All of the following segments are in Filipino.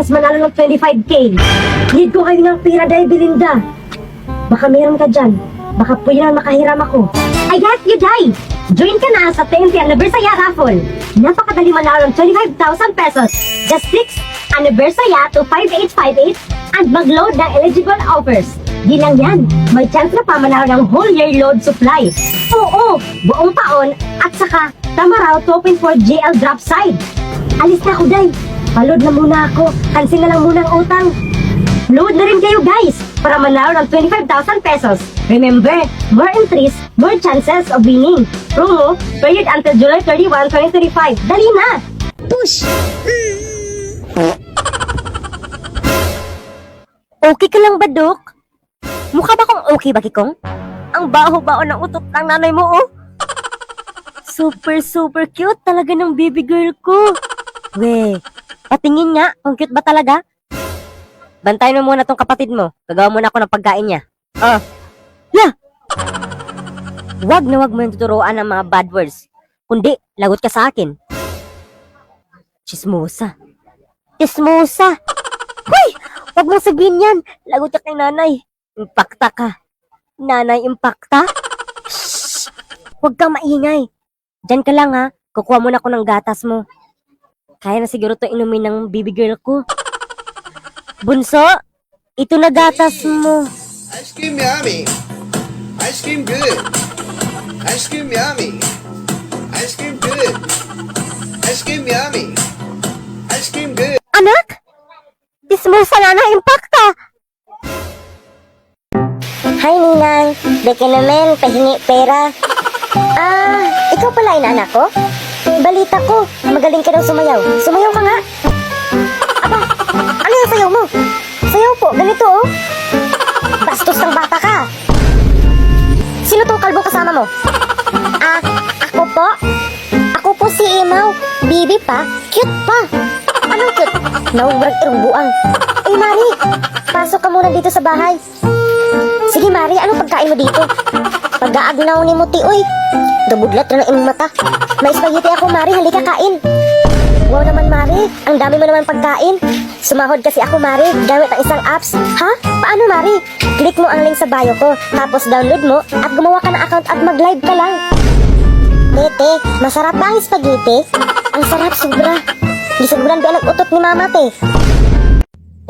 Mas manalo ng 25K. Need ko kayo ng pera, Day Belinda. Baka meron ka dyan. Baka pwede na makahiram ako. I got you, Day! Join ka na sa 10th Anniversary Raffle. Napakadali manalo ng 25,000 pesos. Just click Anniversary to 5858 and mag-load ng eligible offers. Di lang yan, may chance na pa manalo ng whole year load supply. Oo, buong taon at saka tama raw 2.4 GL drop side. Alis na ako, Day. Paload na muna ako. Cancel na lang muna ang utang. Load na rin kayo, guys, para manalo ng 25,000 pesos. Remember, more entries, more chances of winning. Promo, period until July 31, 2025. Dali na! Push! Okay ka lang ba, Dok? Mukha ba kung okay ba, Kikong? Ang baho-baho ng utot ng nanay mo, oh. Super cute talaga ng baby girl ko. We, patingin nga kung cute ba talaga. Bantayan mo muna tong kapatid mo. Gagawa muna ako ng pagkain niya. Yeah! Wag na wag mo yung tuturuan ng mga bad words. Kundi, lagot ka sa akin. Chismosa. Chismosa! Hoy! Wag mong sabihin yan. Lagot ka kay nanay. Impakta ka. Nanay, impakta? Shhh! Huwag kang maingay. Diyan ka lang, ha. Kukuha muna ako ng gatas mo. Kaya na siguro to inumin ng baby girl ko. Bunso, ito na gatas mo. Ice cream yummy. Ice cream good. Ice cream yummy. Ice cream good. Ice cream yummy. Ice cream good. Anak? Dismosa na na impakta. Hi, Ninang. Deke naman, pahingi pera. Ikaw pala inaanak ko? Balita ko, magaling ka daw sumayaw. Sumayaw ka nga. Aba, ano yung sayaw mo? Sayaw po, ganito oh. Bastos ng bata ka. Sino tong kalbo kasama mo? Ako po? Ako po si Imaw. Bibi pa, cute pa. Anong cute? Naumbrag irong buang. Mari, pasok ka muna dito sa bahay. Sige, Mari, anong pagkain mo dito? Pag-aagnaw ni Muti, uy. Dubudlat na imong mata. May spaghetti ako, Mari, halika kain. Wow naman, Mari, ang dami mo naman pagkain. Sumahod kasi ako, Mari, gamit ang isang apps. Ha? Paano, Mari? Click mo ang link sa bio ko, tapos download mo at gumawa ka ng account at mag-live ka lang. Tete, masarap ba ang spaghetti? Ang sarap, sobra. Gisaguran ba ang utot ni Mama, te?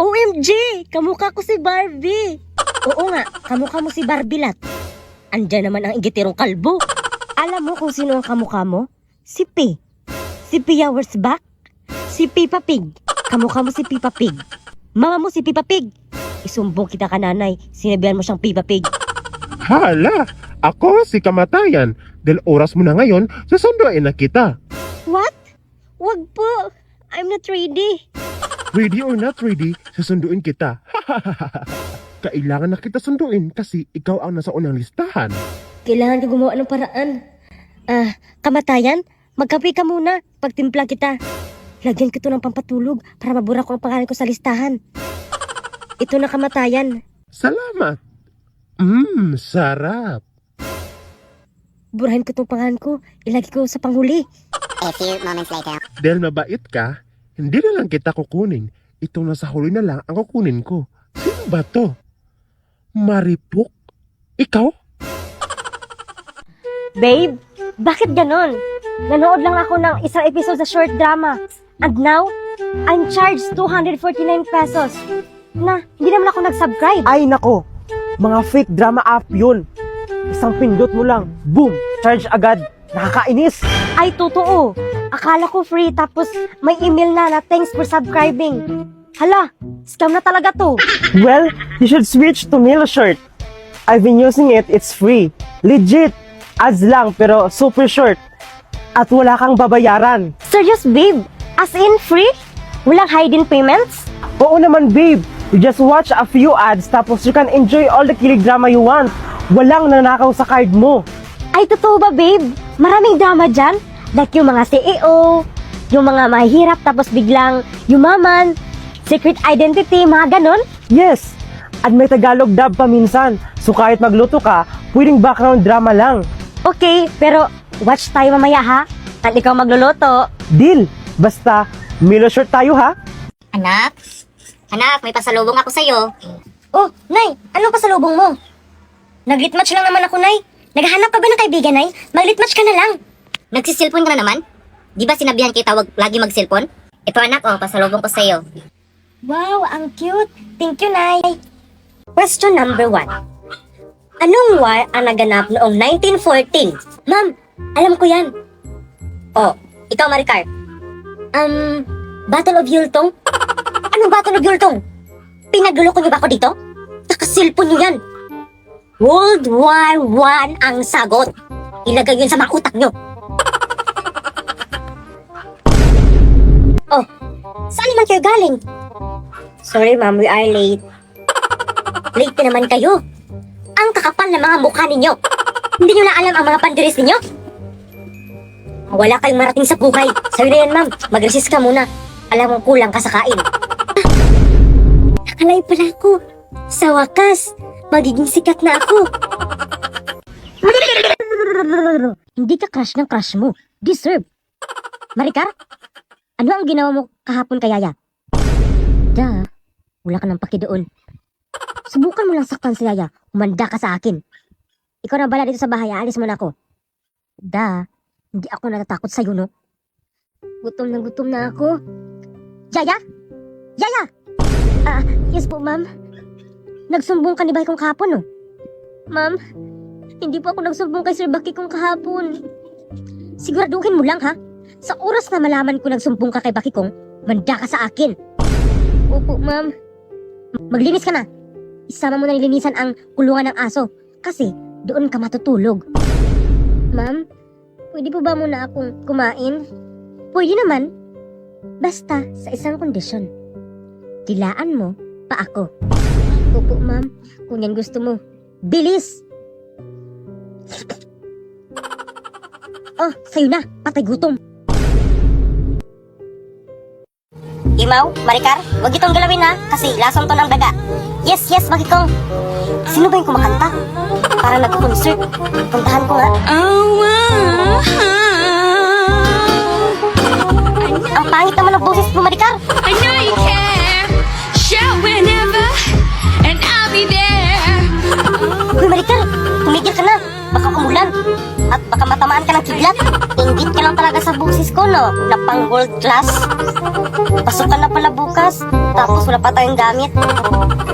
OMG! Kamukha ko si Barbie. Oo nga, kamukha mo si Barbilat. Andyan naman ang igitirong kalbo. Alam mo kung sino ang kamukha mo? Si P. Si Pia Wurzbach. Si Peppa Pig. Kamukha mo si Peppa Pig. Mama mo si Peppa Pig. Isumbong kita ka, nanay. Sinabihan mo siyang Peppa Pig. Hala, ako si Kamatayan. Dahil oras mo na ngayon, sasunduin na kita. What? Wag po. I'm not ready. Ready or not ready, sasunduin kita. Kailangan na kita sunduin kasi ikaw ang nasa unang listahan. Kailangan ka gumawa ng paraan. Kamatayan, magkape ka muna. Pagtimpla kita. Lagyan ko ito ng pampatulog para mabura ko ang pangalan ko sa listahan. Ito na, Kamatayan. Salamat. Sarap. Burahin ko itong pangalan ko. Ilagay ko sa panghuli. A few moments later. Dahil mabait ka, hindi na lang kita kukunin. Itong nasa huli na lang ang kukunin ko. Sino ba to? Maripok? Ikaw? Babe, bakit ganon? Nanood lang ako ng isang episode sa short drama. And now, I'm charged 249 pesos. Na, hindi naman ako nag-subscribe. Ay nako, mga fake drama app yun. Isang pindot mo lang, boom, charge agad. Nakakainis. Ay, totoo. Akala ko free tapos may email na thanks for subscribing. Hala, scam na talaga to. Well, you should switch to MiloShirt. I've been using it, it's free. Legit, ads lang pero super short. At wala kang babayaran. Serious, babe? As in free? Walang hidden payments? Oo naman babe, you just watch a few ads tapos you can enjoy all the kilig drama you want. Walang nanakaw sa card mo. Ay, totoo ba, babe? Maraming drama dyan? Like yung mga CEO, yung mga mahihirap tapos biglang yumaman, secret identity, mga ganon? Yes, at may Tagalog dub pa minsan. So kahit magluto ka, pwedeng background drama lang. Okay, pero watch tayo mamaya, ha? At ikaw magluluto. Deal, basta MiloShirt tayo ha. Anak, Anak, may pasalubong ako sa'yo. Oh, Nay, anong pasalubong mo? Nag-litmatch lang naman ako, Nay. Naghahanap ka ba ng kaibigan, Nay? Mag-litmatch ka na lang. Nagsisilpon ka na naman? Di ba sinabihan kita wag lagi magsilpon? Ito anak, pasalubong ko sa'yo. Wow, ang cute. Thank you, Nay. Question number 1. Anong war ang naganap noong 1914? Ma'am, alam ko yan. Oh, ikaw, Maricar. Battle of Yultong? Anong Battle of Yultong? Pinagulo ko niyo ba ako dito? Nakasilpon niyo yan. World War I ang sagot. Ilagay yun sa mga utak niyo. Oh, saan naman kayo galing? Sorry ma'am, we are late. Late na naman kayo. Ang kakapal na mga mukha ninyo. Hindi nyo na alam ang mga pandiris ninyo? Wala kayong marating sa buhay. Sabi na yan ma'am, mag-resist ka muna. Alam mo kulang ka sa kain. Nakalay pala ako. Sa wakas, magiging sikat na ako. Hindi ka crush ng crush mo. Deserve. Maricar, ano ang ginawa mo kahapon kay Yaya? Wala ka ng paki doon. Subukan mo lang saktan si Yaya. Humanda ka sa akin. Ikaw na bala dito sa bahay, aalis mo na ako. Hindi ako natatakot sa'yo, no? Gutom na ako. Yaya? Yaya! Yes po, ma'am. Nagsumbong ka ni Bay kong kahapon, no? Ma'am, hindi po ako nagsumbong kay Sir Baki kong kahapon. Siguraduhin mo lang, ha? Sa oras na malaman ko nagsumbong ka kay Baki kong, manda ka sa akin. Opo, ma'am. Maglinis ka na. Isama mo na nilinisan ang kulungan ng aso. Kasi doon ka matutulog. Ma'am, pwede po ba muna akong kumain? Pwede naman. Basta sa isang kondisyon. Dilaan mo pa ako. Opo, ma'am. Kung yan gusto mo. Bilis! Oh, sa'yo na. Patay gutom. Imaw, Maricar, wag itong galawin ha, kasi lason to ng daga. Yes, Magikong. Sino ba yung kumakanta? Parang nag-concert. Puntahan ko nga. Ang pangit naman ng boses mo, Maricar. I know you care. Shout whenever, and I'll be there. Uy, Maricar, tumigil ka na. Baka umulan. At baka matamaan ka ng kidlat. Ingit ka lang talaga sa boses ko, no? Na pang world class. Pasukan na pala bukas. Tapos wala pa tayong gamit.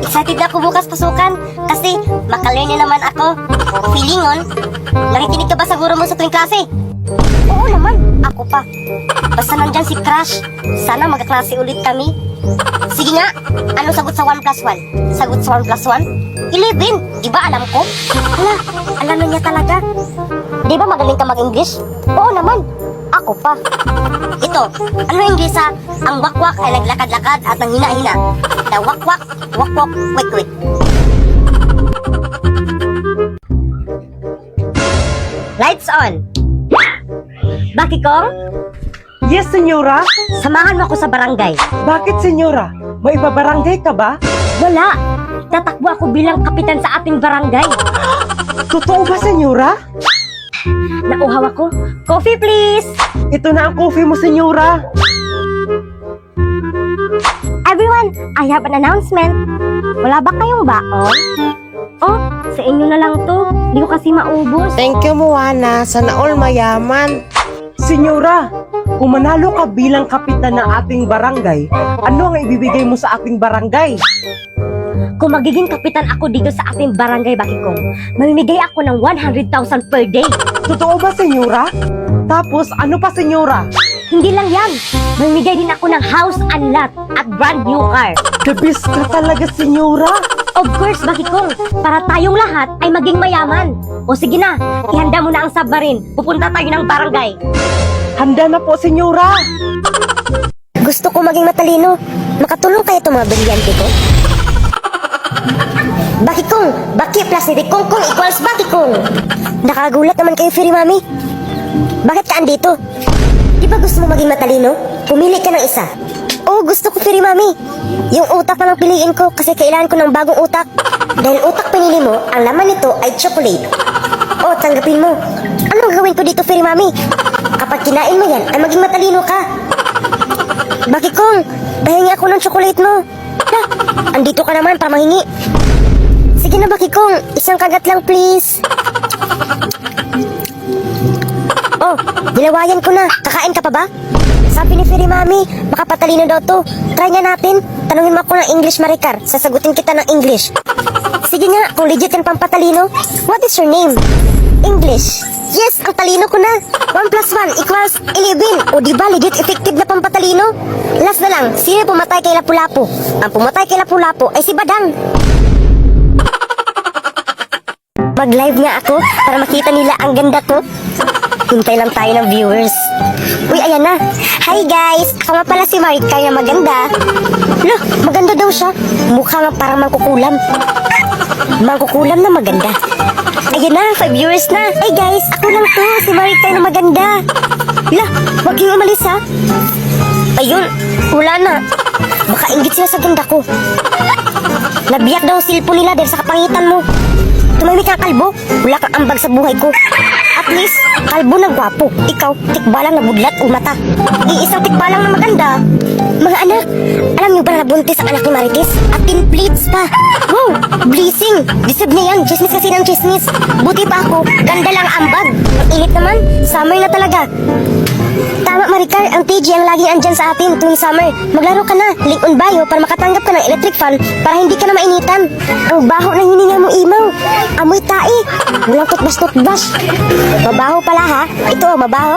Excited ako bukas pasukan. Kasi makalearn na naman ako. Feeling on. Nakikinig ka ba sa guro mo sa tuwing klase? Oo naman. Ako pa. Basta nandyan si Crush. Sana magkaklase ulit kami. Sige nga. Anong sagot sa 1 plus 1? Sagot sa 1 plus 1? 11. Di ba alam ko? Hala, alam na niya talaga. Di ba magaling ka mag-English? Oo naman. Ako pa. Ito, ano yung English ha? Ang wakwak ay naglakad-lakad at nanghina-hina. The wakwak, wakwak, wik-wik. Lights on. Baki Kong, Yes, senyora. samahan mo ako sa barangay. Bakit, senyora? May ibabarangay ka ba? Wala. Tatakbo ako bilang kapitan sa ating barangay. Totoo ba, senyora? Nauhaw ako. Coffee please. Ito na ang coffee mo, senyora. Everyone, I have an announcement. Wala ba kayong baon? Oh, sa inyo na lang to. Hindi ko kasi maubos. Thank you, Moana. Sana all mayaman. Senyora, kung manalo ka bilang kapitan ng ating barangay, ano ang ibibigay mo sa ating barangay? Kung magiging kapitan ako dito sa ating barangay, Bakikong, mamimigay ako ng 100,000 per day. Totoo ba, senyora? Tapos, ano pa, senyora? Hindi lang yan. Mamimigay din ako ng house and lot at brand new car. The best ka talaga, senyora. Of course, Bakikong, para tayong lahat ay maging mayaman. O sige na, ihanda mo na ang submarine. Pupunta tayo ng barangay. Handa na po, senyora. Gusto ko maging matalino. Makatulong kayo itong mga brilyante ko. Bakikong, Baki plus ni Kongkong equals Bakikong. Nakagulat naman kayo, Fairy Mami. Bakit ka andito? Di ba gusto mo maging matalino? Pumili ka ng isa. Oo, gusto ko, Fairy Mami. Yung utak na lang piliin ko kasi kailangan ko ng bagong utak. Dahil utak pinili mo, ang laman nito ay chocolate. Oo, tanggapin mo. Anong gawin ko dito, Fairy Mami? Kapag kinain mo yan, ay maging matalino ka. Bakikong, pahingi ako ng chocolate mo. Ha, Andito ka naman para mahingi. Sige na ba, Kikong? Isang kagat lang, please. Oh, nilawayan ko na. Kakain ka pa ba? Sabi ni Fairy Mami, baka patalino daw to. Try nga natin. Tanungin mo ako ng English, Maricar. Sasagutin kita ng English. Sige nga, kung legit yan pampatalino. What is your name? English. Yes, ang talino ko na. 1 plus 1 equals 11. O diba, legit effective na pampatalino? Last na lang, sino pumatay kay Lapu-Lapu? Ang pumatay kay Lapu-Lapu ay si Badang. Mag-live nga ako para makita nila ang ganda ko. Hintay lang tayo ng viewers. Uy, ayan na. Hi guys! Ako nga pala si Maricar na maganda. Loh, maganda daw siya. Mukha nga parang mangkukulam. Mangkukulam na maganda. Ayan na, 5 viewers na. Hey guys, ako lang to, si Maricar na maganda. Lah, wag yung umalis ha. Ayun, wala na. Baka inggit sila sa ganda ko. Nabiyak daw silpo nila dahil sa kapangitan mo. Tumahimik ka, kalbo. Wala kang ambag sa buhay ko. At least, kalbo na gwapo. Ikaw, tikbalang na budlat o mata. Iisang tikbalang na maganda. Mga anak, alam niyo ba na nabuntis ang anak ni Marites? At pinplits pa. Wow, blessing. Deserve niya yan. Chismis kasi ng chismis. Buti pa ako, ganda lang ambag. Ang init naman, summer na talaga. Tama, Maricar, ang TG ang laging andyan sa atin tuwing summer. Maglaro ka na, link on bio para makatanggap ka ng electric fan para hindi ka na mainitan. Ang baho ng hininga mo, Imaw. Amoy tae. Walang tutbas-tutbas. Mabaho pala ha. Ito, mabaho.